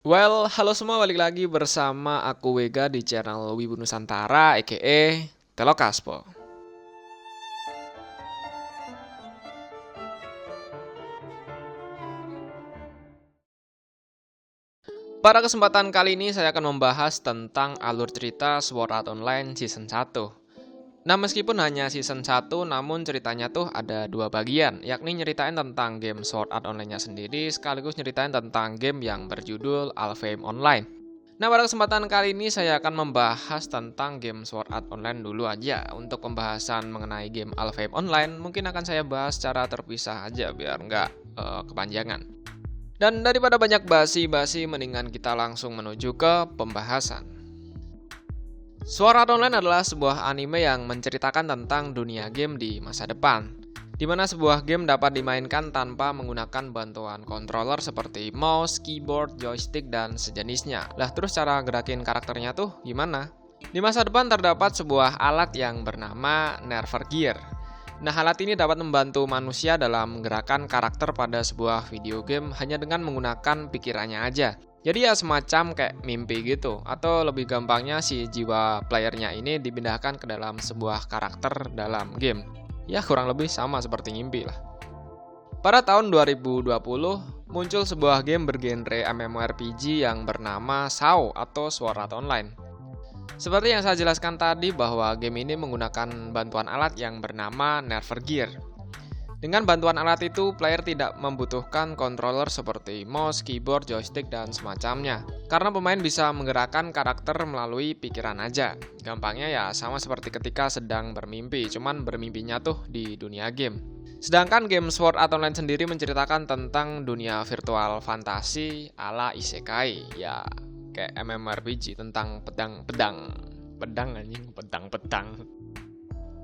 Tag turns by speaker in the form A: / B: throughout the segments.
A: Halo semua, balik lagi bersama aku Wega di channel Wibu Nusantara, aka Telokaspo. Pada kesempatan kali ini saya akan membahas tentang alur cerita Sword Art Online Season 1. Nah, meskipun hanya season 1, namun ceritanya tuh ada dua bagian, yakni nyeritain tentang game Sword Art Online-nya sendiri, sekaligus nyeritain tentang game yang berjudul Alfheim Online. Nah, pada kesempatan kali ini saya akan membahas tentang game Sword Art Online dulu aja. Untuk pembahasan mengenai game Alfheim Online, mungkin akan saya bahas secara terpisah aja biar nggak kepanjangan. Dan daripada banyak basi-basi, mendingan kita langsung menuju ke pembahasan. Sword Art Online adalah sebuah anime yang menceritakan tentang dunia game di masa depan, di mana sebuah game dapat dimainkan tanpa menggunakan bantuan controller seperti mouse, keyboard, joystick, dan sejenisnya. Lah terus cara gerakin karakternya tuh gimana? Di masa depan terdapat sebuah alat yang bernama Nerver Gear. Nah, alat ini dapat membantu manusia dalam menggerakkan karakter pada sebuah video game hanya dengan menggunakan pikirannya aja. Jadi ya semacam kayak mimpi gitu, atau lebih gampangnya si jiwa playernya ini dipindahkan ke dalam sebuah karakter dalam game. Ya kurang lebih sama seperti mimpi lah. Pada tahun 2020, muncul sebuah game bergenre MMORPG yang bernama SAO atau Sword Art Online. Seperti yang saya jelaskan tadi bahwa game ini menggunakan bantuan alat yang bernama Nerver Gear. Dengan bantuan alat itu, player tidak membutuhkan controller seperti mouse, keyboard, joystick, dan semacamnya. Karena pemain bisa menggerakkan karakter melalui pikiran aja. Gampangnya ya sama seperti ketika sedang bermimpi, cuman bermimpinya tuh di dunia game. Sedangkan game Sword Art Online sendiri menceritakan tentang dunia virtual fantasi ala isekai. Ya, kayak MMORPG tentang pedang-pedang. Pedang-pedang.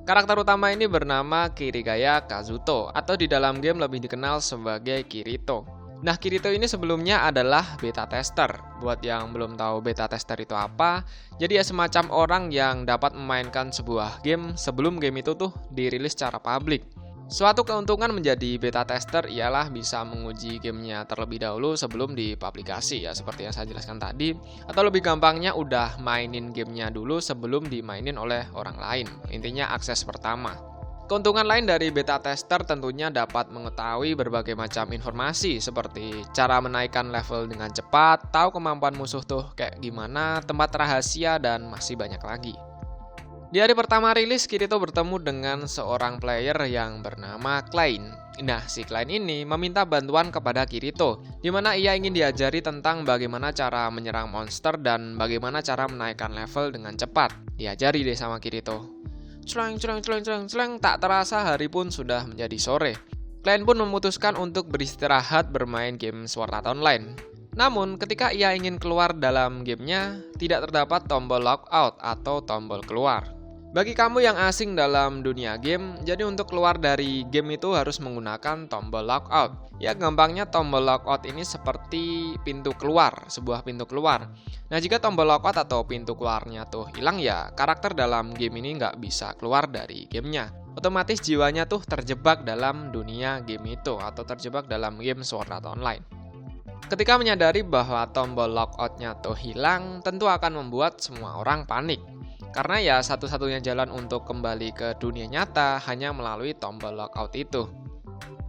A: Karakter utama ini bernama Kirigaya Kazuto, atau di dalam game lebih dikenal sebagai Kirito. Nah, Kirito ini sebelumnya adalah beta tester. Buat yang belum tahu beta tester itu apa, jadi ya semacam orang yang dapat memainkan sebuah game sebelum game itu tuh dirilis secara publik. Suatu keuntungan menjadi beta tester ialah bisa menguji gamenya terlebih dahulu sebelum dipublikasi ya, seperti yang saya jelaskan tadi. Atau lebih gampangnya udah mainin gamenya dulu sebelum dimainin oleh orang lain. Intinya akses pertama. Keuntungan lain dari beta tester tentunya dapat mengetahui berbagai macam informasi seperti cara menaikkan level dengan cepat, tahu kemampuan musuh tuh kayak gimana, tempat rahasia, dan masih banyak lagi. Di hari pertama rilis, Kirito bertemu dengan seorang player yang bernama Klein. Nah, si Klein ini meminta bantuan kepada Kirito, di mana ia ingin diajari tentang bagaimana cara menyerang monster dan bagaimana cara menaikkan level dengan cepat. Diajari deh sama Kirito. Celeng, tak terasa hari pun sudah menjadi sore. Klein pun memutuskan untuk beristirahat bermain game Sword Art Online. Namun, ketika ia ingin keluar dalam gamenya, tidak terdapat tombol logout atau tombol keluar. Bagi kamu yang asing dalam dunia game, jadi untuk keluar dari game itu harus menggunakan tombol logout. Ya gampangnya tombol logout ini seperti pintu keluar, sebuah pintu keluar. Nah jika tombol logout atau pintu keluarnya tuh hilang ya, karakter dalam game ini nggak bisa keluar dari gamenya. Otomatis jiwanya tuh terjebak dalam dunia game itu, atau terjebak dalam game Sword Art Online. Ketika menyadari bahwa tombol logoutnya tuh hilang, tentu akan membuat semua orang panik. Karena ya satu-satunya jalan untuk kembali ke dunia nyata hanya melalui tombol logout itu.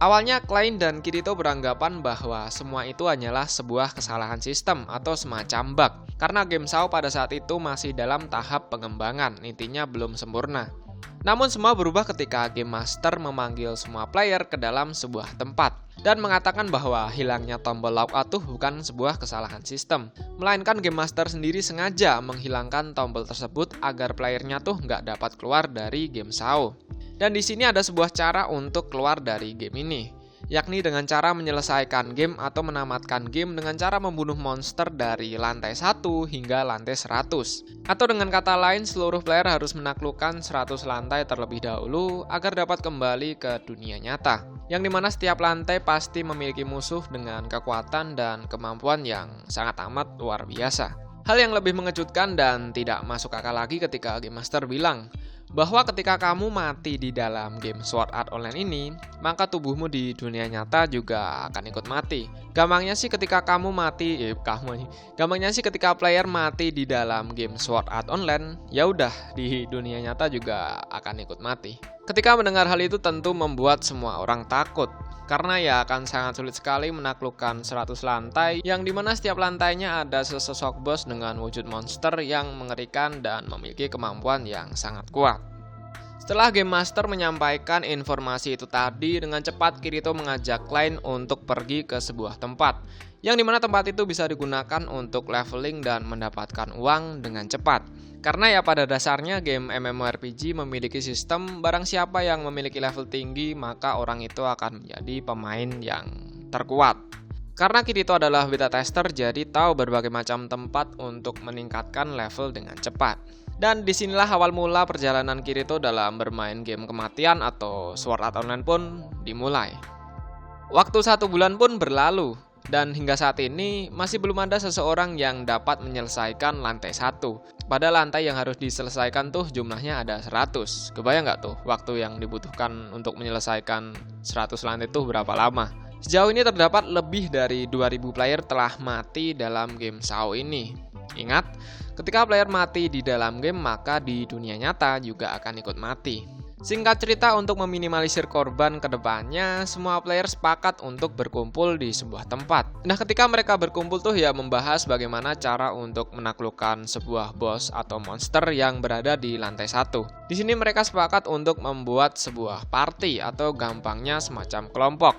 A: Awalnya Klein dan Kirito beranggapan bahwa semua itu hanyalah sebuah kesalahan sistem atau semacam bug. Karena game SAO pada saat itu masih dalam tahap pengembangan, intinya belum sempurna. Namun semua berubah ketika Game Master memanggil semua player ke dalam sebuah tempat dan mengatakan bahwa hilangnya tombol logout tuh bukan sebuah kesalahan sistem, melainkan Game Master sendiri sengaja menghilangkan tombol tersebut agar playernya tuh nggak dapat keluar dari game SAO. Dan di sini ada sebuah cara untuk keluar dari game ini, yakni dengan cara menyelesaikan game atau menamatkan game dengan cara membunuh monster dari lantai 1 hingga lantai 100. Atau dengan kata lain, seluruh player harus menaklukkan 100 lantai terlebih dahulu agar dapat kembali ke dunia nyata. Yang dimana setiap lantai pasti memiliki musuh dengan kekuatan dan kemampuan yang sangat amat luar biasa. Hal yang lebih mengejutkan dan tidak masuk akal lagi ketika Game Master bilang, bahwa ketika kamu mati di dalam game Sword Art Online ini, maka tubuhmu di dunia nyata juga akan ikut mati. Gampangnya sih ketika ketika player mati di dalam game Sword Art Online, ya udah di dunia nyata juga akan ikut mati. Ketika mendengar hal itu tentu membuat semua orang takut. Karena ya akan sangat sulit sekali menaklukkan 100 lantai, yang dimana setiap lantainya ada sesosok bos dengan wujud monster yang mengerikan dan memiliki kemampuan yang sangat kuat. Setelah Game Master menyampaikan informasi itu tadi, dengan cepat Kirito mengajak Klein untuk pergi ke sebuah tempat, yang dimana tempat itu bisa digunakan untuk leveling dan mendapatkan uang dengan cepat. Karena ya pada dasarnya game MMORPG memiliki sistem barang siapa yang memiliki level tinggi maka orang itu akan menjadi pemain yang terkuat. Karena Kirito adalah beta tester, jadi tahu berbagai macam tempat untuk meningkatkan level dengan cepat. Dan disinilah awal mula perjalanan Kirito dalam bermain game kematian atau Sword Art Online pun dimulai. Waktu 1 bulan pun berlalu, dan hingga saat ini masih belum ada seseorang yang dapat menyelesaikan lantai 1. Pada lantai yang harus diselesaikan tuh jumlahnya ada 100. Kebayang nggak tuh waktu yang dibutuhkan untuk menyelesaikan 100 lantai tuh berapa lama? Sejauh ini terdapat lebih dari 2000 player telah mati dalam game SAO ini. Ingat, ketika player mati di dalam game maka di dunia nyata juga akan ikut mati. Singkat cerita, untuk meminimalisir korban ke depannya, semua player sepakat untuk berkumpul di sebuah tempat. Nah, ketika mereka berkumpul tuh ya membahas bagaimana cara untuk menaklukkan sebuah boss atau monster yang berada di lantai 1. Di sini mereka sepakat untuk membuat sebuah party atau gampangnya semacam kelompok,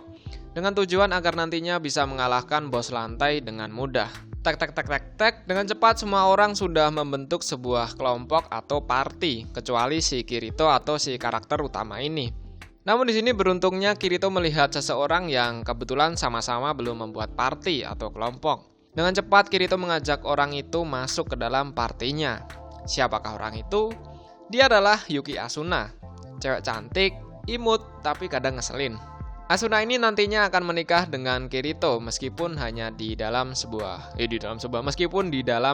A: dengan tujuan agar nantinya bisa mengalahkan boss lantai dengan mudah. Dengan cepat semua orang sudah membentuk sebuah kelompok atau party, kecuali si Kirito atau si karakter utama ini. Namun di sini beruntungnya Kirito melihat seseorang yang kebetulan sama-sama belum membuat party atau kelompok. Dengan cepat Kirito mengajak orang itu masuk ke dalam partinya. Siapakah orang itu? Dia adalah Yuki Asuna, cewek cantik, imut, tapi kadang ngeselin. Asuna ini nantinya akan menikah dengan Kirito meskipun hanya di dalam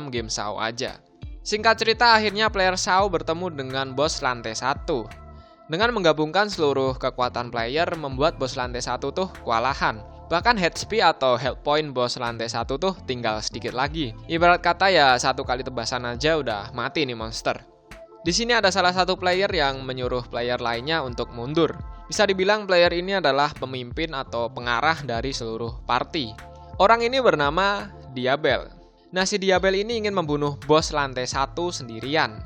A: game SAO aja. Singkat cerita, akhirnya player SAO bertemu dengan bos lantai 1. Dengan menggabungkan seluruh kekuatan player membuat bos lantai 1 tuh kewalahan. Bahkan HP atau health point bos lantai 1 tuh tinggal sedikit lagi. Ibarat kata ya 1 kali tebasan aja udah mati nih monster. Di sini ada salah satu player yang menyuruh player lainnya untuk mundur. Bisa dibilang player ini adalah pemimpin atau pengarah dari seluruh party. Orang ini bernama Diabel. Nah, si Diabel ini ingin membunuh bos lantai 1 sendirian.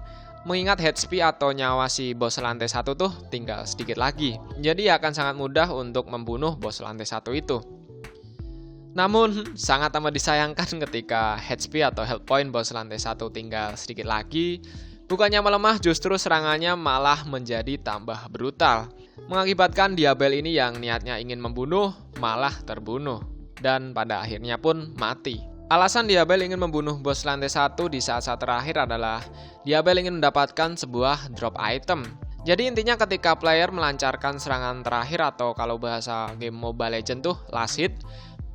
A: Mengingat HP atau nyawa si bos lantai 1 tuh tinggal sedikit lagi. Jadi akan sangat mudah untuk membunuh bos lantai 1 itu. Namun, sangat amat disayangkan ketika HP atau health point bos lantai 1 tinggal sedikit lagi. Bukannya melemah, justru serangannya malah menjadi tambah brutal. Mengakibatkan Diabel ini yang niatnya ingin membunuh, malah terbunuh. Dan pada akhirnya pun mati. Alasan Diabel ingin membunuh bos lantai 1 di saat-saat terakhir adalah Diabel ingin mendapatkan sebuah drop item. Jadi intinya ketika player melancarkan serangan terakhir atau kalau bahasa game Mobile Legends tuh last hit,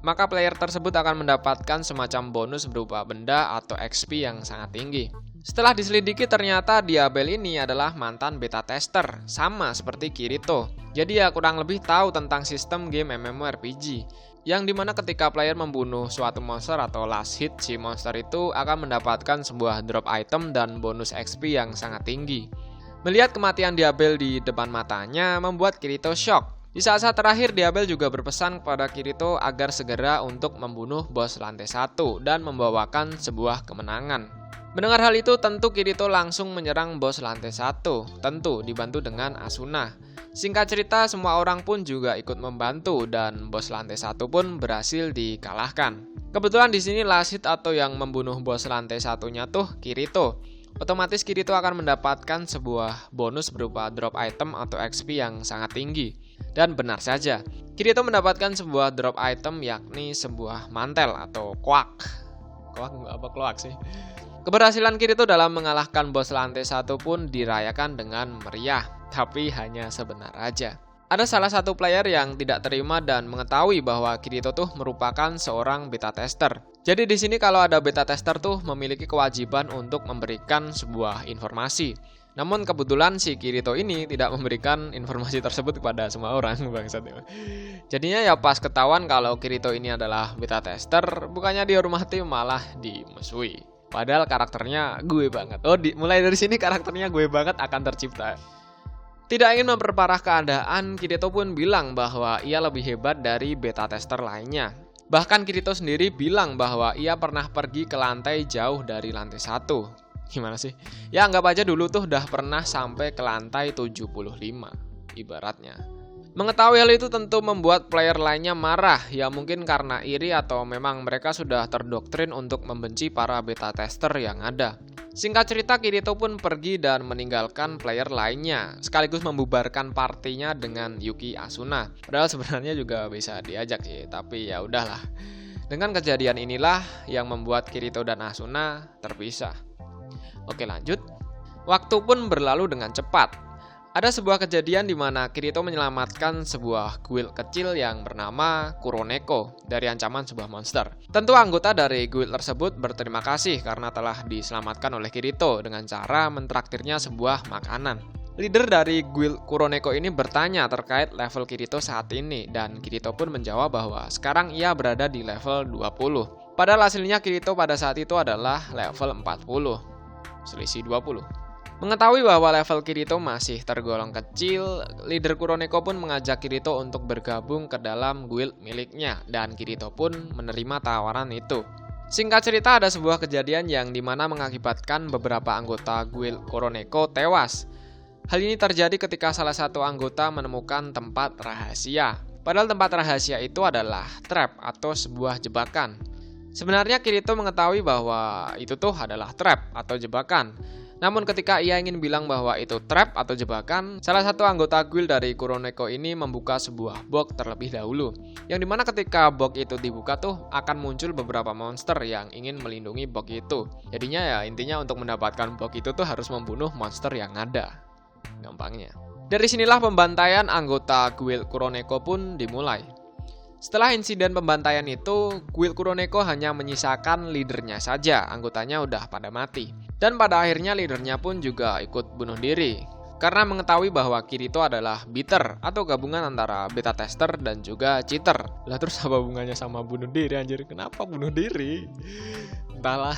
A: maka player tersebut akan mendapatkan semacam bonus berupa benda atau XP yang sangat tinggi. Setelah diselidiki ternyata Diabel ini adalah mantan beta tester, sama seperti Kirito. Jadi ya kurang lebih tahu tentang sistem game MMORPG, yang dimana ketika player membunuh suatu monster atau last hit, si monster itu akan mendapatkan sebuah drop item dan bonus XP yang sangat tinggi. Melihat kematian Diabel di depan matanya membuat Kirito shock. Di saat-saat terakhir Diabel juga berpesan kepada Kirito agar segera untuk membunuh bos lantai 1 dan membawakan sebuah kemenangan. Mendengar hal itu, tentu Kirito langsung menyerang bos lantai 1, tentu dibantu dengan Asuna. Singkat cerita, semua orang pun juga ikut membantu dan bos lantai 1 pun berhasil dikalahkan. Kebetulan di sini last hit atau yang membunuh bos lantai 1-nya tuh Kirito. Otomatis Kirito akan mendapatkan sebuah bonus berupa drop item atau XP yang sangat tinggi. Dan benar saja, Kirito mendapatkan sebuah drop item yakni sebuah mantel atau kloak. Kloak sih. Keberhasilan Kirito dalam mengalahkan bos lantai 1 pun dirayakan dengan meriah, tapi hanya sebentar aja. Ada salah satu player yang tidak terima dan mengetahui bahwa Kirito tuh merupakan seorang beta tester. Jadi di sini kalau ada beta tester tuh memiliki kewajiban untuk memberikan sebuah informasi. Namun kebetulan si Kirito ini tidak memberikan informasi tersebut kepada semua orang, bangsat. Jadinya ya pas ketahuan kalau Kirito ini adalah beta tester, bukannya dihormati malah dimusuhi. Padahal karakternya gue banget. Mulai dari sini karakternya gue banget akan tercipta. Tidak ingin memperparah keadaan, Kirito pun bilang bahwa ia lebih hebat dari beta tester lainnya. Bahkan Kirito sendiri bilang bahwa ia pernah pergi ke lantai jauh dari lantai 1. Gimana sih? Ya anggap aja dulu tuh udah pernah sampai ke lantai 75 ibaratnya. Mengetahui hal itu tentu membuat player lainnya marah, ya mungkin karena iri atau memang mereka sudah terdoktrin untuk membenci para beta tester yang ada. Singkat cerita, Kirito pun pergi dan meninggalkan player lainnya, sekaligus membubarkan partinya dengan Yuki Asuna. Padahal sebenarnya juga bisa diajak sih, tapi ya udahlah. Dengan kejadian inilah yang membuat Kirito dan Asuna terpisah. Oke lanjut. Waktu pun berlalu dengan cepat. Ada sebuah kejadian di mana Kirito menyelamatkan sebuah guild kecil yang bernama Kuroneko dari ancaman sebuah monster. Tentu anggota dari guild tersebut berterima kasih karena telah diselamatkan oleh Kirito dengan cara mentraktirnya sebuah makanan. Leader dari guild Kuroneko ini bertanya terkait level Kirito saat ini dan Kirito pun menjawab bahwa sekarang ia berada di level 20. Padahal hasilnya Kirito pada saat itu adalah level 40. Selisih 20. Mengetahui bahwa level Kirito masih tergolong kecil, leader Kuroneko pun mengajak Kirito untuk bergabung ke dalam guild miliknya dan Kirito pun menerima tawaran itu. Singkat cerita ada sebuah kejadian yang dimana mengakibatkan beberapa anggota guild Kuroneko tewas. Hal ini terjadi ketika salah satu anggota menemukan tempat rahasia. Padahal tempat rahasia itu adalah trap atau sebuah jebakan. Sebenarnya Kirito mengetahui bahwa itu tuh adalah trap atau jebakan. Namun ketika ia ingin bilang bahwa itu trap atau jebakan, salah satu anggota guild dari Kuroneko ini membuka sebuah box terlebih dahulu. Yang dimana ketika box itu dibuka tuh akan muncul beberapa monster yang ingin melindungi box itu. Jadinya ya intinya untuk mendapatkan box itu tuh harus membunuh monster yang ada. Gampangnya. Dari sinilah pembantaian anggota guild Kuroneko pun dimulai. Setelah insiden pembantaian itu, guild Kuroneko hanya menyisakan leadernya saja, anggotanya udah pada mati. Dan pada akhirnya leadernya pun juga ikut bunuh diri. Karena mengetahui bahwa Kirito adalah beater atau gabungan antara beta tester dan juga cheater. Lah terus apa hubungannya sama bunuh diri anjir? Kenapa bunuh diri? Entahlah.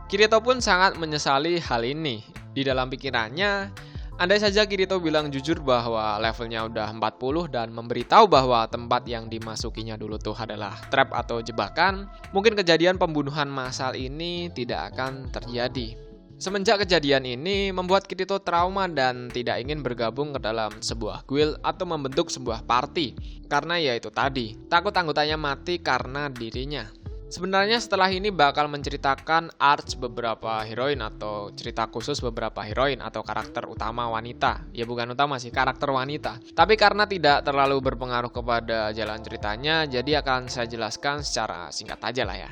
A: Kirito pun sangat menyesali hal ini. Di dalam pikirannya, andai saja Kirito bilang jujur bahwa levelnya udah 40 dan memberitahu bahwa tempat yang dimasukinya dulu tuh adalah trap atau jebakan, mungkin kejadian pembunuhan massal ini tidak akan terjadi. Semenjak kejadian ini membuat Kirito trauma dan tidak ingin bergabung ke dalam sebuah guild atau membentuk sebuah party. Karena ya itu tadi, takut anggotanya mati karena dirinya. Sebenarnya setelah ini bakal menceritakan arcs beberapa heroin atau cerita khusus beberapa heroin atau karakter utama wanita. Ya bukan utama sih, karakter wanita. Tapi karena tidak terlalu berpengaruh kepada jalan ceritanya, jadi akan saya jelaskan secara singkat aja lah ya.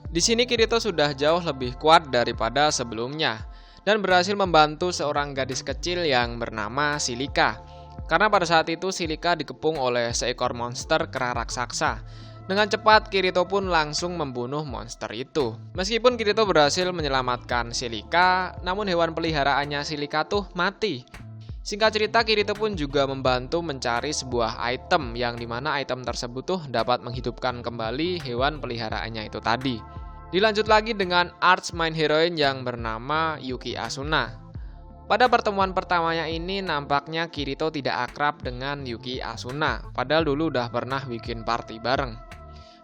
A: Di sini Kirito sudah jauh lebih kuat daripada sebelumnya dan berhasil membantu seorang gadis kecil yang bernama Silika. Karena pada saat itu Silika dikepung oleh seekor monster kera raksasa. Dengan cepat Kirito pun langsung membunuh monster itu. Meskipun Kirito berhasil menyelamatkan Silika, namun hewan peliharaannya Silika tuh mati. Singkat cerita Kirito pun juga membantu mencari sebuah item yang dimana item tersebut tuh dapat menghidupkan kembali hewan peliharaannya itu tadi. Dilanjut lagi dengan arch main heroine yang bernama Yuki Asuna. Pada pertemuan pertamanya ini nampaknya Kirito tidak akrab dengan Yuki Asuna, padahal dulu udah pernah bikin party bareng.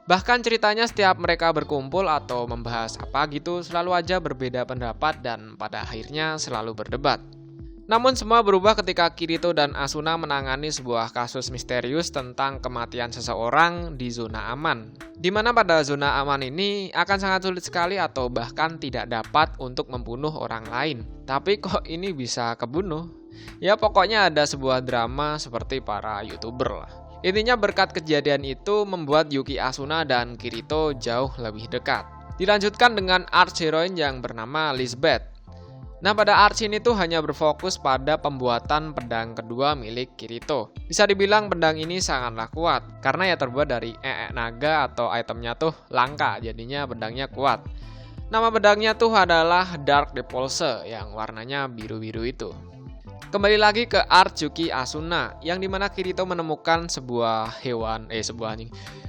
A: Bahkan ceritanya setiap mereka berkumpul atau membahas apa gitu selalu aja berbeda pendapat dan pada akhirnya selalu berdebat. Namun semua berubah ketika Kirito dan Asuna menangani sebuah kasus misterius tentang kematian seseorang di zona aman. Di mana pada zona aman ini akan sangat sulit sekali atau bahkan tidak dapat untuk membunuh orang lain. Tapi kok ini bisa kebunuh? Ya pokoknya ada sebuah drama seperti para YouTuber lah. Intinya berkat kejadian itu membuat Yuki Asuna dan Kirito jauh lebih dekat. Dilanjutkan dengan arch heroine yang bernama Lisbeth. Nah pada arch ini tuh hanya berfokus pada pembuatan pedang kedua milik Kirito. Bisa dibilang pedang ini sangatlah kuat karena ya terbuat dari naga atau itemnya tuh langka, jadinya pedangnya kuat. Nama pedangnya tuh adalah Dark Repulse yang warnanya biru-biru itu. Kembali lagi ke art Yuki Asuna, yang dimana Kirito menemukan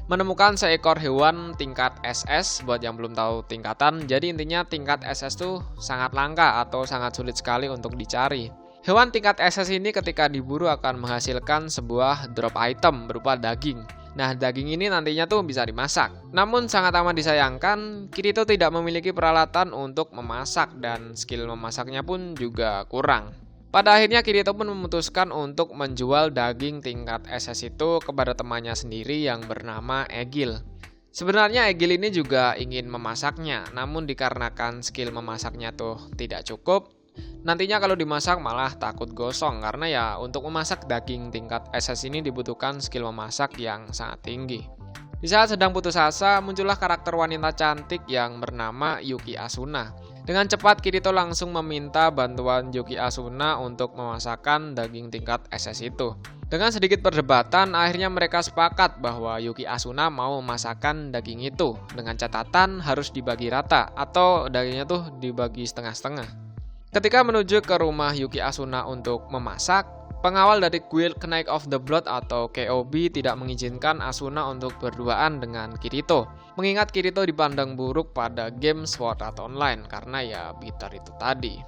A: menemukan seekor hewan tingkat SS. Buat yang belum tahu tingkatan, jadi intinya tingkat SS tuh sangat langka atau sangat sulit sekali untuk dicari. Hewan tingkat SS ini ketika diburu akan menghasilkan sebuah drop item berupa daging. Nah, daging ini nantinya tuh bisa dimasak. Namun sangat amat disayangkan, Kirito tidak memiliki peralatan untuk memasak dan skill memasaknya pun juga kurang. Pada akhirnya Kirito pun memutuskan untuk menjual daging tingkat SS itu kepada temannya sendiri yang bernama Egil. Sebenarnya Egil ini juga ingin memasaknya, namun dikarenakan skill memasaknya tuh tidak cukup, nantinya kalau dimasak malah takut gosong karena ya untuk memasak daging tingkat SS ini dibutuhkan skill memasak yang sangat tinggi. Di saat sedang putus asa, muncullah karakter wanita cantik yang bernama Yuki Asuna. Dengan cepat Kirito langsung meminta bantuan Yuki Asuna untuk memasakkan daging tingkat SS itu. Dengan sedikit perdebatan, akhirnya mereka sepakat bahwa Yuki Asuna mau memasakkan daging itu dengan catatan harus dibagi rata atau dagingnya tuh dibagi setengah-setengah. Ketika menuju ke rumah Yuki Asuna untuk memasak, pengawal dari Guild Knight of the Blood atau KOB tidak mengizinkan Asuna untuk berduaan dengan Kirito. Mengingat Kirito dipandang buruk pada game Sword Art Online karena ya bitter itu tadi.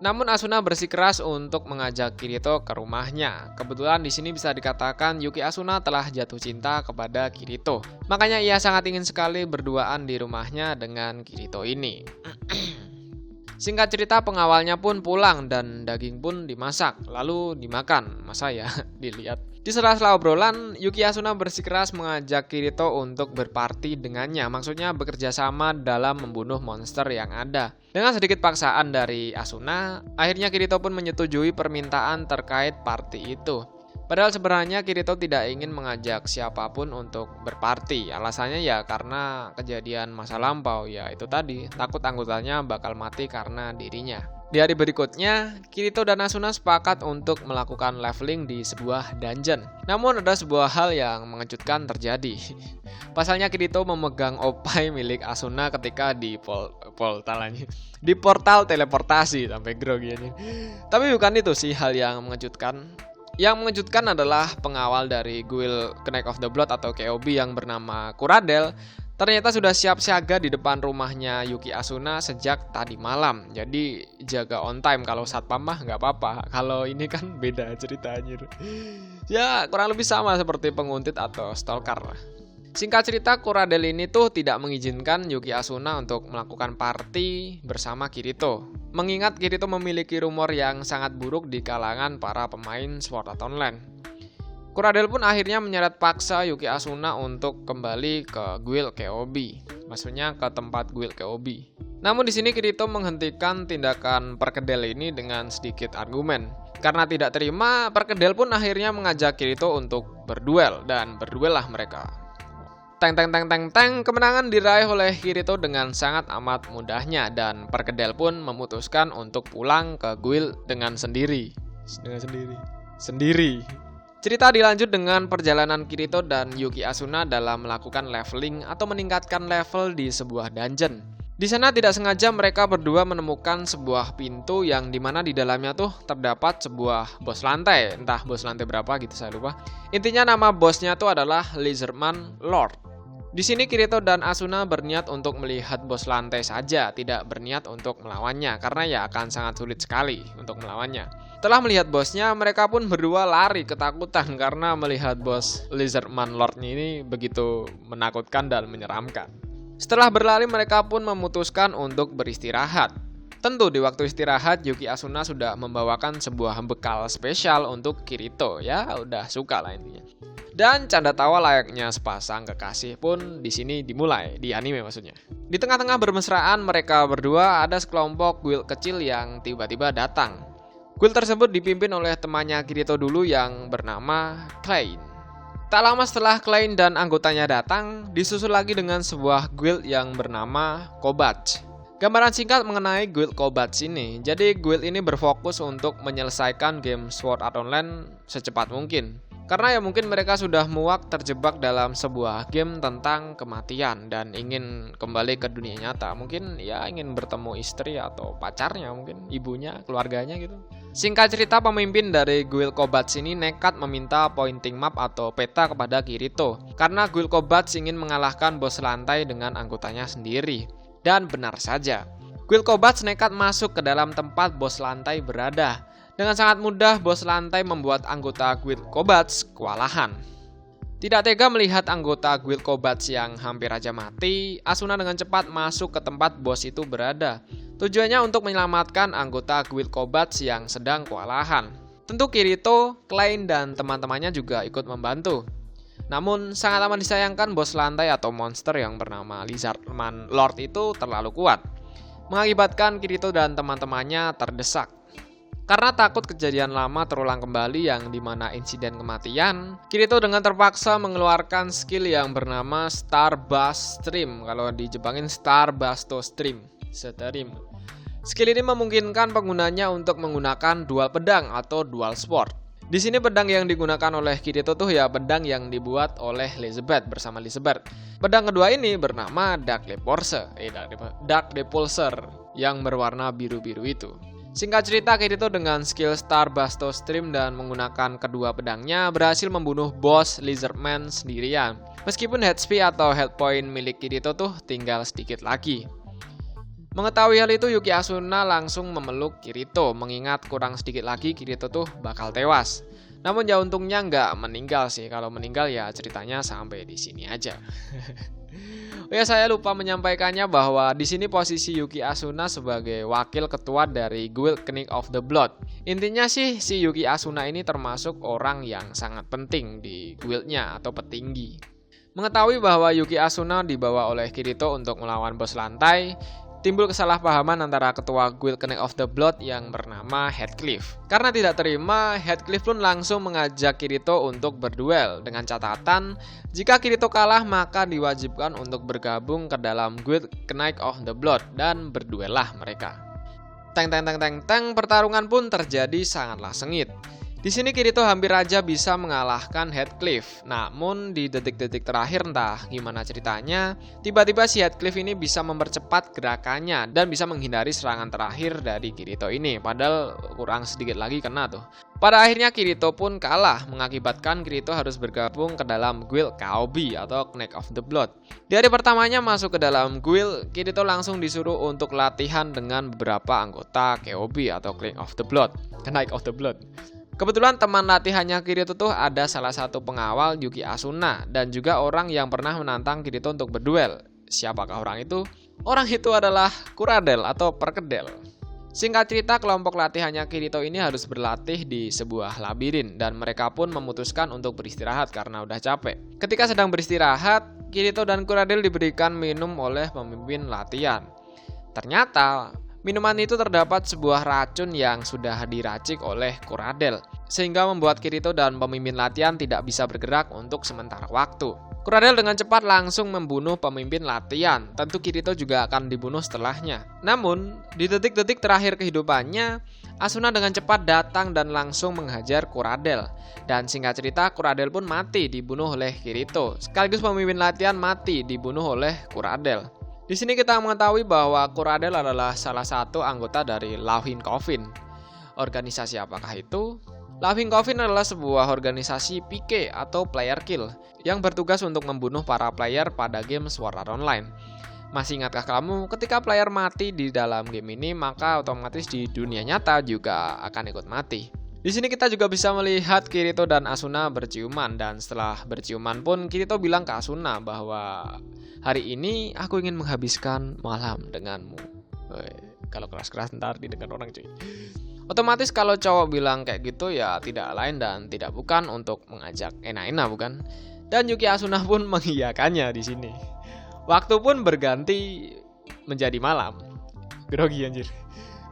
A: Namun Asuna bersikeras untuk mengajak Kirito ke rumahnya. Kebetulan di sini bisa dikatakan Yuki Asuna telah jatuh cinta kepada Kirito. Makanya ia sangat ingin sekali berduaan di rumahnya dengan Kirito ini. Singkat cerita, pengawalnya pun pulang dan daging pun dimasak, lalu dimakan. Masa ya dilihat. Di sela-sela obrolan, Yuki Asuna bersikeras mengajak Kirito untuk berparti dengannya. Maksudnya bekerja sama dalam membunuh monster yang ada. Dengan sedikit paksaan dari Asuna, akhirnya Kirito pun menyetujui permintaan terkait party itu. Padahal sebenarnya Kirito tidak ingin mengajak siapapun untuk berparti. Alasannya ya karena kejadian masa lampau, ya itu tadi, takut anggotanya bakal mati karena dirinya. Di hari berikutnya, Kirito dan Asuna sepakat untuk melakukan leveling di sebuah dungeon. Namun ada sebuah hal yang mengejutkan terjadi. Pasalnya Kirito memegang opai milik Asuna ketika di portal teleportasi sampai grogi aja. Tapi bukan itu sih hal yang mengejutkan. Yang mengejutkan adalah pengawal dari Guild Knight of the Blood atau KOB yang bernama Kuradel ternyata sudah siap siaga di depan rumahnya Yuki Asuna sejak tadi malam. Jadi jaga on time, kalau satpam mah nggak apa-apa. Kalau ini kan beda ceritanya. Ya kurang lebih sama seperti penguntit atau stalker. Singkat cerita, Kuradel ini tuh tidak mengizinkan Yuki Asuna untuk melakukan party bersama Kirito. Mengingat Kirito memiliki rumor yang sangat buruk di kalangan para pemain Sword Art Online. Kuradel pun akhirnya menyeret paksa Yuki Asuna untuk kembali ke Guild KOB. Maksudnya ke tempat Guild KOB. Namun di sini Kirito menghentikan tindakan perkedel ini dengan sedikit argumen. Karena tidak terima, perkedel pun akhirnya mengajak Kirito untuk berduel dan berduel lah mereka. Kemenangan diraih oleh Kirito dengan sangat amat mudahnya dan perkedel pun memutuskan untuk pulang ke guild dengan sendiri. Cerita dilanjut dengan perjalanan Kirito dan Yuki Asuna dalam melakukan leveling atau meningkatkan level di sebuah dungeon. Di sana tidak sengaja mereka berdua menemukan sebuah pintu yang dimana di dalamnya tuh terdapat sebuah bos lantai. Entah bos lantai berapa gitu, saya lupa. Intinya nama bosnya tuh adalah Lizardman Lord. Di sini Kirito dan Asuna berniat untuk melihat bos lantai saja, tidak berniat untuk melawannya karena ya akan sangat sulit sekali untuk melawannya. Setelah melihat bosnya, mereka pun berdua lari ketakutan karena melihat bos Lizardman Lord ini begitu menakutkan dan menyeramkan. Setelah berlari, mereka pun memutuskan untuk beristirahat. Tentu di waktu istirahat, Yuki Asuna sudah membawakan sebuah bekal spesial untuk Kirito. Ya udah suka lah intinya. Dan canda tawa layaknya sepasang kekasih pun di sini dimulai, di anime maksudnya. Di tengah-tengah bermesraan mereka berdua ada sekelompok guild kecil yang tiba-tiba datang. Guild tersebut dipimpin oleh temannya Kirito dulu yang bernama Klein. Tak lama setelah Klein dan anggotanya datang, disusul lagi dengan sebuah guild yang bernama Kobatch. Gambaran singkat mengenai guild Kobatch ini. Jadi guild ini berfokus untuk menyelesaikan game Sword Art Online secepat mungkin. Karena ya mungkin mereka sudah muak terjebak dalam sebuah game tentang kematian dan ingin kembali ke dunia nyata. Mungkin ya ingin bertemu istri atau pacarnya, mungkin ibunya, keluarganya gitu. Singkat cerita, pemimpin dari guild Kobats ini nekat meminta pointing map atau peta kepada Kirito. Karena guild Kobats ingin mengalahkan bos lantai dengan anggotanya sendiri. Dan benar saja, guild Kobats nekat masuk ke dalam tempat bos lantai berada. Dengan sangat mudah, bos lantai membuat anggota guild Kobats kewalahan. Tidak tega melihat anggota guild Kobats yang hampir aja mati, Asuna dengan cepat masuk ke tempat bos itu berada. Tujuannya untuk menyelamatkan anggota guild Kobats yang sedang kewalahan. Tentu Kirito, Klein, dan teman-temannya juga ikut membantu. Namun, sangat amat disayangkan bos lantai atau monster yang bernama Lizardman Lord itu terlalu kuat, mengakibatkan Kirito dan teman-temannya terdesak. Karena takut kejadian lama terulang kembali yang dimana insiden kematian, Kirito dengan terpaksa mengeluarkan skill yang bernama Star Burst Stream. Kalau di Jepangin Star Busto Stream. Skill ini memungkinkan penggunanya untuk menggunakan dual pedang atau dual sword. Di sini pedang yang digunakan oleh Kirito tuh ya pedang yang dibuat oleh Elizabeth bersama Elizabeth. Pedang kedua ini bernama Dark Repulsor yang berwarna biru-biru itu. Singkat cerita, Kirito dengan skill Star Busto Stream dan menggunakan kedua pedangnya berhasil membunuh bos Lizardman sendirian. Meskipun HP atau health point milik Kirito tuh tinggal sedikit lagi. Mengetahui hal itu, Yuki Asuna langsung memeluk Kirito, mengingat kurang sedikit lagi Kirito tuh bakal tewas. Namun ya untungnya nggak meninggal sih. Kalau meninggal ya ceritanya sampai di sini aja. Oh ya, saya lupa menyampaikannya bahwa di sini posisi Yuki Asuna sebagai wakil ketua dari Guild Knight of the Blood. Intinya sih si Yuki Asuna ini termasuk orang yang sangat penting di guildnya atau petinggi. Mengetahui bahwa Yuki Asuna dibawa oleh Kirito untuk melawan bos lantai, timbul kesalahpahaman antara ketua Guild Knight of the Blood yang bernama Heathcliff. Karena tidak terima, Heathcliff pun langsung mengajak Kirito untuk berduel dengan catatan jika Kirito kalah maka diwajibkan untuk bergabung ke dalam Guild Knight of the Blood dan berduellah mereka. Pertarungan pun terjadi sangatlah sengit. Di sini Kirito hampir aja bisa mengalahkan Heathcliff. Namun di detik-detik terakhir entah gimana ceritanya, tiba-tiba si Heathcliff ini bisa mempercepat gerakannya dan bisa menghindari serangan terakhir dari Kirito ini. Padahal kurang sedikit lagi kena tuh. Pada akhirnya Kirito pun kalah, mengakibatkan Kirito harus bergabung ke dalam Guild KOB atau Knight of the Blood. Di hari pertamanya masuk ke dalam guild, Kirito langsung disuruh untuk latihan dengan beberapa anggota KOB atau Knight of the Blood. Kebetulan teman latihannya Kirito tuh ada salah satu pengawal Yuki Asuna dan juga orang yang pernah menantang Kirito untuk berduel. Siapakah orang itu? Orang itu adalah Kuradel atau Perkedel. Singkat cerita, kelompok latihannya Kirito ini harus berlatih di sebuah labirin dan mereka pun memutuskan untuk beristirahat karena udah capek. Ketika sedang beristirahat, Kirito dan Kuradel diberikan minum oleh pemimpin latihan. Ternyata minuman itu terdapat sebuah racun yang sudah diracik oleh Kuradel, sehingga membuat Kirito dan pemimpin latihan tidak bisa bergerak untuk sementara waktu. Kuradel dengan cepat langsung membunuh pemimpin latihan, tentu Kirito juga akan dibunuh setelahnya. Namun, di detik-detik terakhir kehidupannya, Asuna dengan cepat datang dan langsung menghajar Kuradel. Dan singkat cerita, Kuradel pun mati dibunuh oleh Kirito, sekaligus pemimpin latihan mati dibunuh oleh Kuradel. Di sini kita mengetahui bahwa Kuradel adalah salah satu anggota dari Laughing Coffin. Organisasi apakah itu? Laughing Coffin adalah sebuah organisasi PK atau player kill yang bertugas untuk membunuh para player pada game Sword Art Online. Masih ingatkah kamu ketika player mati di dalam game ini maka otomatis di dunia nyata juga akan ikut mati. Di sini kita juga bisa melihat Kirito dan Asuna berciuman dan setelah berciuman pun Kirito bilang ke Asuna bahwa hari ini aku ingin menghabiskan malam denganmu. Kalau keras-keras ntar didengar orang cuy. Otomatis kalau cowok bilang kayak gitu ya tidak lain dan tidak bukan untuk mengajak enak-enak bukan? Dan Yuki Asuna pun mengiyakannya di sini. Waktu pun berganti menjadi malam. Grogi anjir.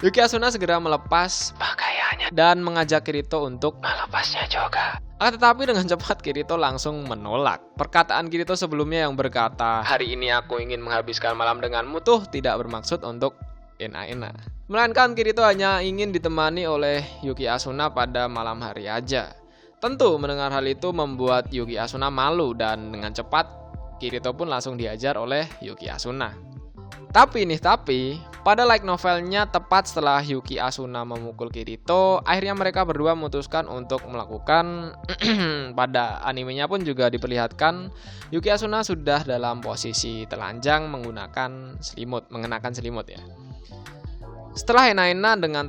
A: Yuki Asuna segera melepas pakaiannya dan mengajak Kirito untuk melepasnya juga. Tetapi dengan cepat Kirito langsung menolak. Perkataan Kirito sebelumnya yang berkata, hari ini aku ingin menghabiskan malam denganmu tuh tidak bermaksud untuk enak-enak. Melainkan Kirito hanya ingin ditemani oleh Yuki Asuna pada malam hari aja. Tentu mendengar hal itu membuat Yuki Asuna malu dan dengan cepat Kirito pun langsung diajar oleh Yuki Asuna. Tapi, pada light novelnya tepat setelah Yuki Asuna memukul Kirito, akhirnya mereka berdua memutuskan untuk melakukan pada animenya pun juga diperlihatkan Yuki Asuna sudah dalam posisi telanjang mengenakan selimut ya. Setelah Hena-Hena dengan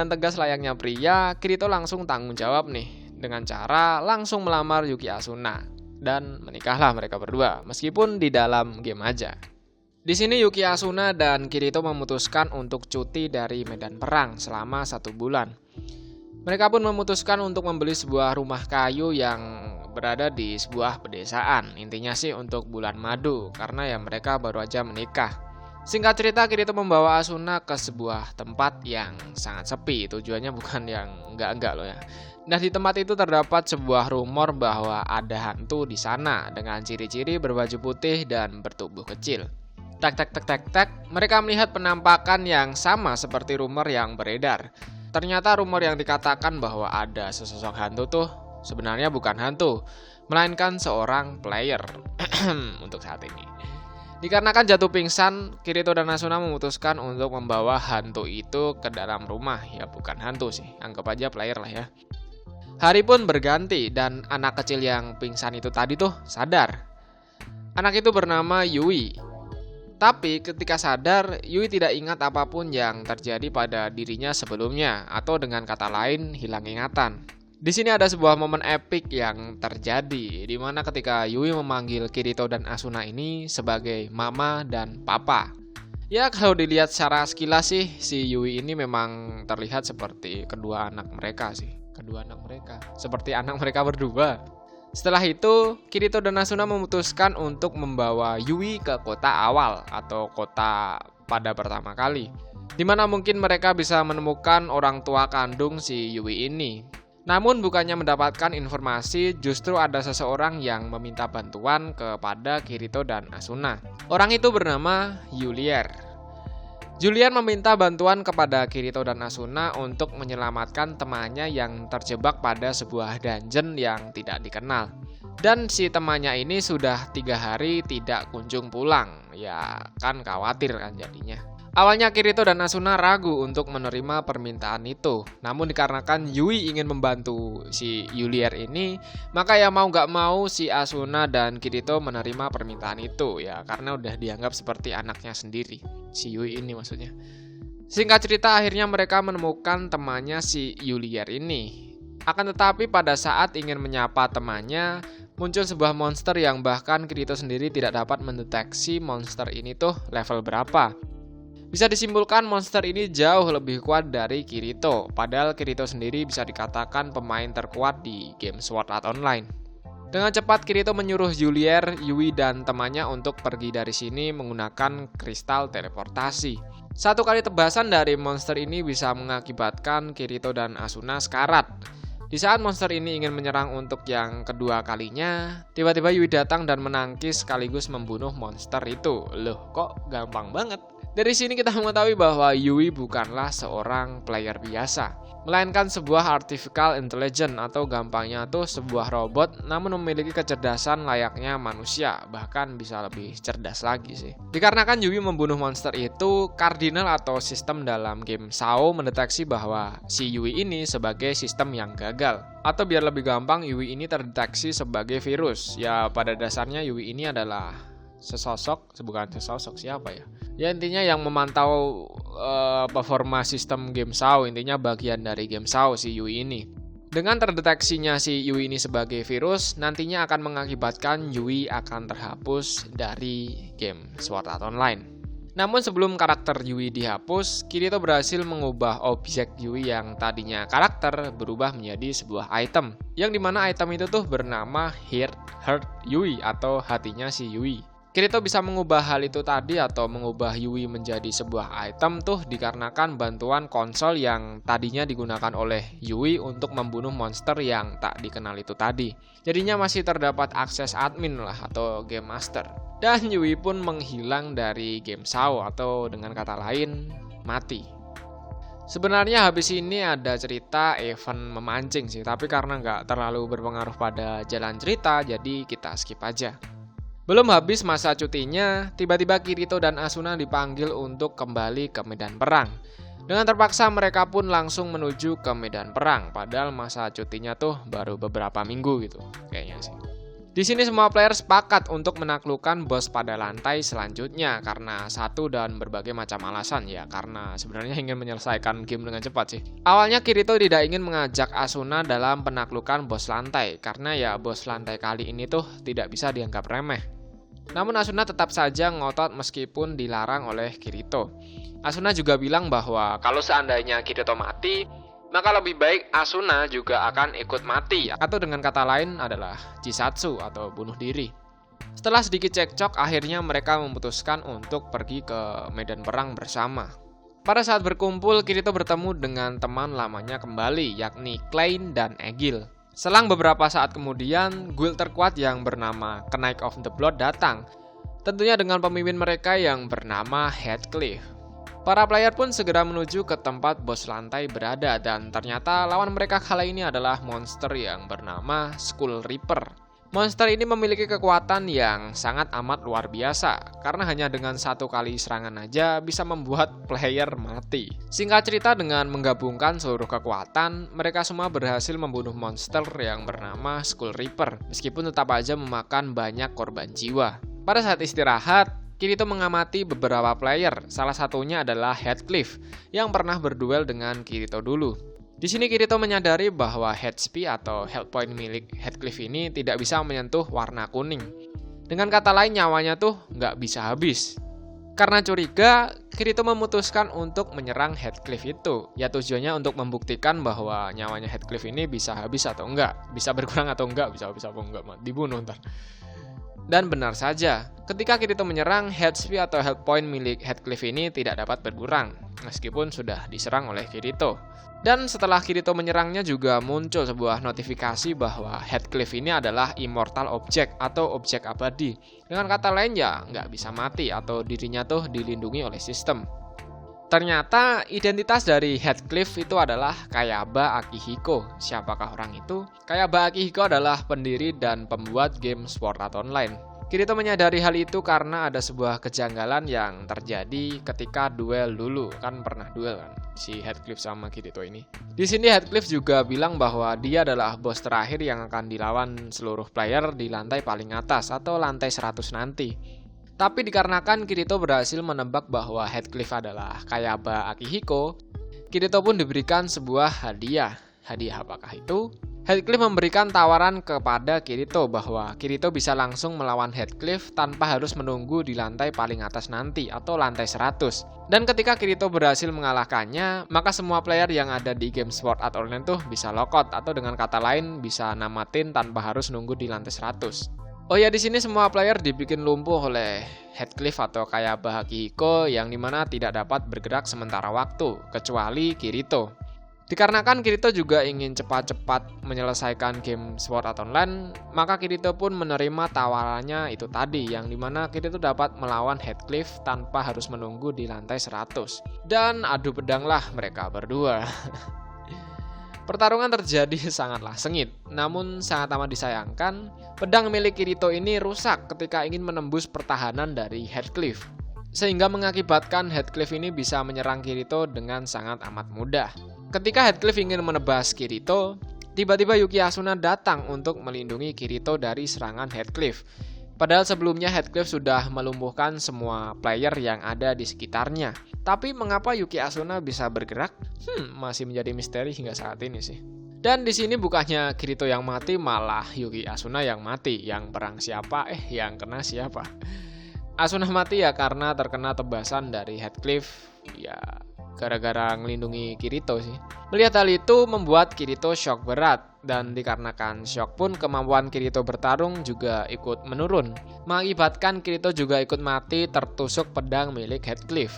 A: tegas layaknya pria, Kirito langsung tanggung jawab nih dengan cara langsung melamar Yuki Asuna. Dan menikahlah mereka berdua, meskipun di dalam game aja. Di sini Yuki Asuna dan Kirito memutuskan untuk cuti dari medan perang selama 1 bulan. Mereka pun memutuskan untuk membeli sebuah rumah kayu yang berada di sebuah pedesaan. Intinya sih untuk bulan madu, karena ya mereka baru aja menikah. Singkat cerita, Kirito membawa Asuna ke sebuah tempat yang sangat sepi. Tujuannya bukan yang enggak loh ya. Nah, di tempat itu terdapat sebuah rumor bahwa ada hantu di sana dengan ciri-ciri berbaju putih dan bertubuh kecil. Mereka melihat penampakan yang sama seperti rumor yang beredar. Ternyata rumor yang dikatakan bahwa ada sesosok hantu tuh sebenarnya bukan hantu, melainkan seorang player untuk saat ini. Dikarenakan jatuh pingsan, Kirito dan Asuna memutuskan untuk membawa hantu itu ke dalam rumah. Ya bukan hantu sih, anggap aja player lah ya. Hari pun berganti dan anak kecil yang pingsan itu tadi tuh sadar. Anak itu bernama Yui. Tapi ketika sadar, Yui tidak ingat apapun yang terjadi pada dirinya sebelumnya, atau dengan kata lain, hilang ingatan. Di sini ada sebuah momen epik yang terjadi, di mana ketika Yui memanggil Kirito dan Asuna ini sebagai mama dan papa. Ya, kalau dilihat secara sekilas sih, si Yui ini memang terlihat seperti kedua anak mereka, seperti anak mereka berdua. Setelah itu, Kirito dan Asuna memutuskan untuk membawa Yui ke kota awal atau kota pada pertama kali, di mana mungkin mereka bisa menemukan orang tua kandung si Yui ini. Namun bukannya mendapatkan informasi, justru ada seseorang yang meminta bantuan kepada Kirito dan Asuna. Orang itu bernama Julier. Julian meminta bantuan kepada Kirito dan Asuna untuk menyelamatkan temannya yang terjebak pada sebuah dungeon yang tidak dikenal. Dan si temannya ini sudah 3 hari tidak kunjung pulang. Ya kan khawatir kan jadinya. Awalnya Kirito dan Asuna ragu untuk menerima permintaan itu. Namun dikarenakan Yui ingin membantu si Julier ini, maka ya mau gak mau si Asuna dan Kirito menerima permintaan itu. Ya karena udah dianggap seperti anaknya sendiri. Si Yui ini maksudnya. Singkat cerita, akhirnya mereka menemukan temannya si Julier ini. Akan tetapi pada saat ingin menyapa temannya, muncul sebuah monster yang bahkan Kirito sendiri tidak dapat mendeteksi monster ini tuh level berapa. Bisa disimpulkan monster ini jauh lebih kuat dari Kirito, padahal Kirito sendiri bisa dikatakan pemain terkuat di game Sword Art Online. Dengan cepat Kirito menyuruh Julier, Yui dan temannya untuk pergi dari sini menggunakan kristal teleportasi. 1 kali tebasan dari monster ini bisa mengakibatkan Kirito dan Asuna sekarat. Di saat monster ini ingin menyerang untuk yang kedua kalinya, tiba-tiba Yui datang dan menangkis sekaligus membunuh monster itu. Loh, kok gampang banget? Dari sini kita mengetahui bahwa Yui bukanlah seorang player biasa, melainkan sebuah artificial intelligence atau gampangnya tuh sebuah robot namun memiliki kecerdasan layaknya manusia, bahkan bisa lebih cerdas lagi sih. Dikarenakan Yui membunuh monster itu, kardinal atau sistem dalam game SAO mendeteksi bahwa si Yui ini sebagai sistem yang gagal. Atau biar lebih gampang, Yui ini terdeteksi sebagai virus. Ya pada dasarnya Yui ini adalah bukan sesosok siapa ya? Ya intinya yang memantau performa sistem game SAO, intinya bagian dari game SAO si Yui ini. Dengan terdeteksinya si Yui ini sebagai virus, nantinya akan mengakibatkan Yui akan terhapus dari game Sword Art Online. Namun sebelum karakter Yui dihapus, Kirito berhasil mengubah objek Yui yang tadinya karakter berubah menjadi sebuah item. Yang dimana item itu tuh bernama Heart Yui atau hatinya si Yui. Kirito bisa mengubah hal itu tadi atau mengubah Yui menjadi sebuah item tuh dikarenakan bantuan konsol yang tadinya digunakan oleh Yui untuk membunuh monster yang tak dikenal itu tadi. Jadinya masih terdapat akses admin lah atau game master. Dan Yui pun menghilang dari game SAO atau dengan kata lain mati. Sebenarnya habis ini ada cerita event memancing sih, tapi karena nggak terlalu berpengaruh pada jalan cerita, jadi kita skip aja. Belum habis masa cutinya, tiba-tiba Kirito dan Asuna dipanggil untuk kembali ke medan perang. Dengan terpaksa mereka pun langsung menuju ke medan perang, padahal masa cutinya tuh baru beberapa minggu gitu, kayaknya sih. Di sini semua player sepakat untuk menaklukkan bos pada lantai selanjutnya karena satu dan berbagai macam alasan ya, karena sebenarnya ingin menyelesaikan game dengan cepat sih. Awalnya Kirito tidak ingin mengajak Asuna dalam penaklukan bos lantai karena ya bos lantai kali ini tuh tidak bisa dianggap remeh. Namun Asuna tetap saja ngotot meskipun dilarang oleh Kirito. Asuna juga bilang bahwa kalau seandainya Kirito mati, maka lebih baik Asuna juga akan ikut mati, atau dengan kata lain adalah Jisatsu atau bunuh diri. Setelah sedikit cekcok, akhirnya mereka memutuskan untuk pergi ke medan perang bersama. Pada saat berkumpul, Kirito bertemu dengan teman lamanya kembali, yakni Klein dan Egil. Selang beberapa saat kemudian, guild terkuat yang bernama Knights of the Blood datang, tentunya dengan pemimpin mereka yang bernama Heathcliff. Para player pun segera menuju ke tempat bos lantai berada dan ternyata lawan mereka kali ini adalah monster yang bernama Skull Reaper. Monster ini memiliki kekuatan yang sangat amat luar biasa karena hanya dengan satu kali serangan aja bisa membuat player mati. Singkat cerita, dengan menggabungkan seluruh kekuatan, mereka semua berhasil membunuh monster yang bernama Skull Reaper meskipun tetap aja memakan banyak korban jiwa. Pada saat istirahat, Kirito mengamati beberapa player, salah satunya adalah Heathcliff yang pernah berduel dengan Kirito dulu. Di sini Kirito menyadari bahwa HP atau health point milik Heathcliff ini tidak bisa menyentuh warna kuning. Dengan kata lain, nyawanya tuh nggak bisa habis. Karena curiga, Kirito memutuskan untuk menyerang Heathcliff itu. Ya tujuannya untuk membuktikan bahwa nyawanya Heathcliff ini bisa habis atau enggak, bisa berkurang atau enggak, bisa habis atau enggak, dibunuh ntar. Dan benar saja, ketika Kirito menyerang, HP atau health point milik Heathcliff ini tidak dapat berkurang, meskipun sudah diserang oleh Kirito. Dan setelah Kirito menyerangnya juga muncul sebuah notifikasi bahwa Heathcliff ini adalah immortal object atau objek abadi. Dengan kata lain ya nggak bisa mati atau dirinya tuh dilindungi oleh sistem. Ternyata identitas dari Heathcliff itu adalah Kayaba Akihiko. Siapakah orang itu? Kayaba Akihiko adalah pendiri dan pembuat game Sword Art Online. Kirito menyadari hal itu karena ada sebuah kejanggalan yang terjadi ketika duel dulu. Kan pernah duel kan si Heathcliff sama Kirito ini. Di sini Heathcliff juga bilang bahwa dia adalah bos terakhir yang akan dilawan seluruh player di lantai paling atas atau lantai 100 nanti. Tapi dikarenakan Kirito berhasil menebak bahwa Heathcliff adalah Kayaba Akihiko, Kirito pun diberikan sebuah hadiah. Hadiah apakah itu? Heathcliff memberikan tawaran kepada Kirito bahwa Kirito bisa langsung melawan Heathcliff tanpa harus menunggu di lantai paling atas nanti atau lantai 100. Dan ketika Kirito berhasil mengalahkannya, maka semua player yang ada di game Sword Art Online tuh bisa lockout atau dengan kata lain bisa namatin tanpa harus nunggu di lantai 100. Oh ya, di sini semua player dibikin lumpuh oleh Heathcliff atau Kayaba Akihiko yang dimana tidak dapat bergerak sementara waktu, kecuali Kirito. Dikarenakan Kirito juga ingin cepat-cepat menyelesaikan game Sword Art Online, maka Kirito pun menerima tawarannya itu tadi, yang dimana Kirito dapat melawan Heathcliff tanpa harus menunggu di lantai 100. Dan adu pedanglah mereka berdua. Pertarungan terjadi sangatlah sengit, namun sangat amat disayangkan, pedang milik Kirito ini rusak ketika ingin menembus pertahanan dari Heathcliff, sehingga mengakibatkan Heathcliff ini bisa menyerang Kirito dengan sangat amat mudah. Ketika Heathcliff ingin menebas Kirito, tiba-tiba Yuki Asuna datang untuk melindungi Kirito dari serangan Heathcliff. Padahal sebelumnya Heathcliff sudah melumpuhkan semua player yang ada di sekitarnya. Tapi mengapa Yuki Asuna bisa bergerak? Masih menjadi misteri hingga saat ini sih. Dan di sini bukannya Kirito yang mati, malah Yuki Asuna yang mati. Yang perang siapa? Yang kena siapa? Asuna mati ya karena terkena tebasan dari Heathcliff. Ya gara-gara ngelindungi Kirito sih. Melihat hal itu membuat Kirito shock berat. Dan dikarenakan shock pun kemampuan Kirito bertarung juga ikut menurun. Mengakibatkan Kirito juga ikut mati tertusuk pedang milik Heathcliff.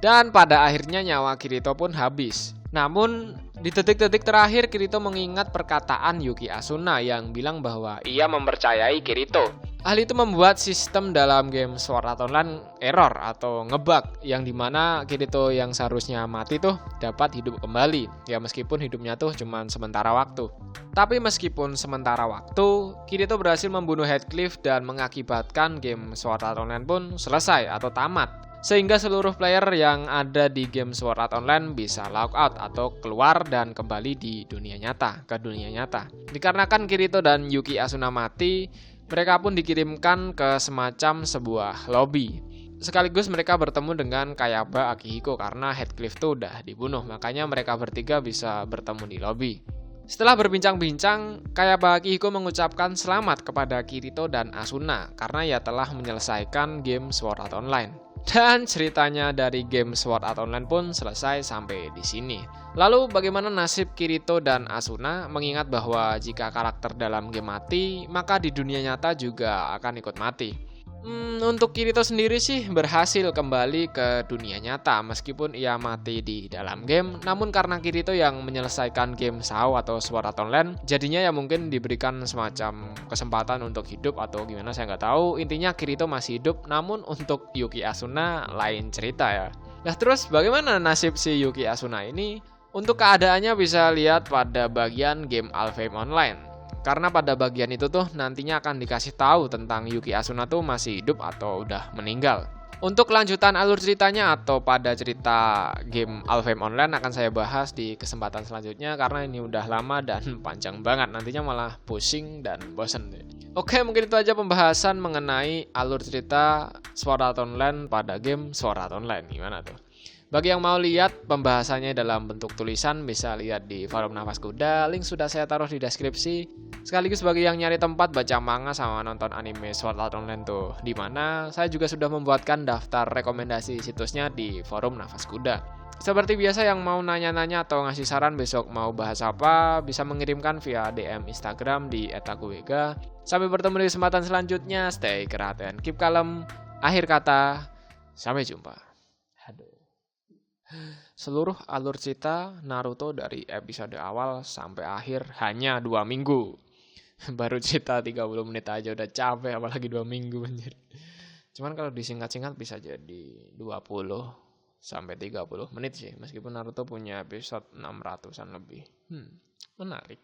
A: Dan pada akhirnya nyawa Kirito pun habis. Namun di detik-detik terakhir Kirito mengingat perkataan Yuki Asuna yang bilang bahwa ia mempercayai Kirito. Hal itu membuat sistem dalam game Sword Art Online error atau ngebug, yang dimana Kirito yang seharusnya mati tuh dapat hidup kembali. Ya meskipun hidupnya tuh cuman sementara waktu. Tapi meskipun sementara waktu, Kirito berhasil membunuh Heathcliff dan mengakibatkan game Sword Art Online pun selesai atau tamat. Sehingga seluruh player yang ada di game Sword Art Online bisa logout atau keluar dan kembali di dunia nyata, ke dunia nyata. Dikarenakan Kirito dan Yuki Asuna mati, mereka pun dikirimkan ke semacam sebuah lobby. Sekaligus mereka bertemu dengan Kayaba Akihiko karena Heathcliff tuh udah dibunuh, makanya mereka bertiga bisa bertemu di lobby. Setelah berbincang-bincang, Kayaba Akihiko mengucapkan selamat kepada Kirito dan Asuna karena ya telah menyelesaikan game Sword Art Online. Dan ceritanya dari game Sword Art Online pun selesai sampai di sini. Lalu bagaimana nasib Kirito dan Asuna, mengingat bahwa jika karakter dalam game mati, maka di dunia nyata juga akan ikut mati. Untuk Kirito sendiri sih berhasil kembali ke dunia nyata meskipun ia mati di dalam game. Namun karena Kirito yang menyelesaikan game SAO atau Sword Art Online, jadinya ya mungkin diberikan semacam kesempatan untuk hidup atau gimana saya nggak tahu. Intinya Kirito masih hidup, namun untuk Yuki Asuna lain cerita ya. Nah terus bagaimana nasib si Yuki Asuna ini? Untuk keadaannya bisa lihat pada bagian game Alfheim Online. Karena pada bagian itu tuh nantinya akan dikasih tahu tentang Yuki Asuna tuh masih hidup atau udah meninggal. Untuk kelanjutan alur ceritanya atau pada cerita game Alfheim Online akan saya bahas di kesempatan selanjutnya karena ini udah lama dan panjang banget, nantinya malah pusing dan bosen. Oke, mungkin itu aja pembahasan mengenai alur cerita Sword Art Online pada game Sword Art Online. Gimana tuh? Bagi yang mau lihat pembahasannya dalam bentuk tulisan bisa lihat di forum Nafas Kuda, link sudah saya taruh di deskripsi. Sekaligus bagi yang nyari tempat baca manga sama nonton anime Sword Art Online tuh di mana, saya juga sudah membuatkan daftar rekomendasi situsnya di forum Nafas Kuda. Seperti biasa yang mau nanya-nanya atau ngasih saran besok mau bahas apa, bisa mengirimkan via DM Instagram di @akuwega. Sampai bertemu di kesempatan selanjutnya, stay kerat and keep kalem. Akhir kata, sampai jumpa. Seluruh alur cerita Naruto dari episode awal sampai akhir hanya 2 minggu. Baru cerita 30 menit aja udah capek, apalagi 2 minggu anjir. Cuman kalau disingkat-singkat bisa jadi 20 sampai 30 menit sih. Meskipun Naruto punya episode 600-an lebih. Menarik.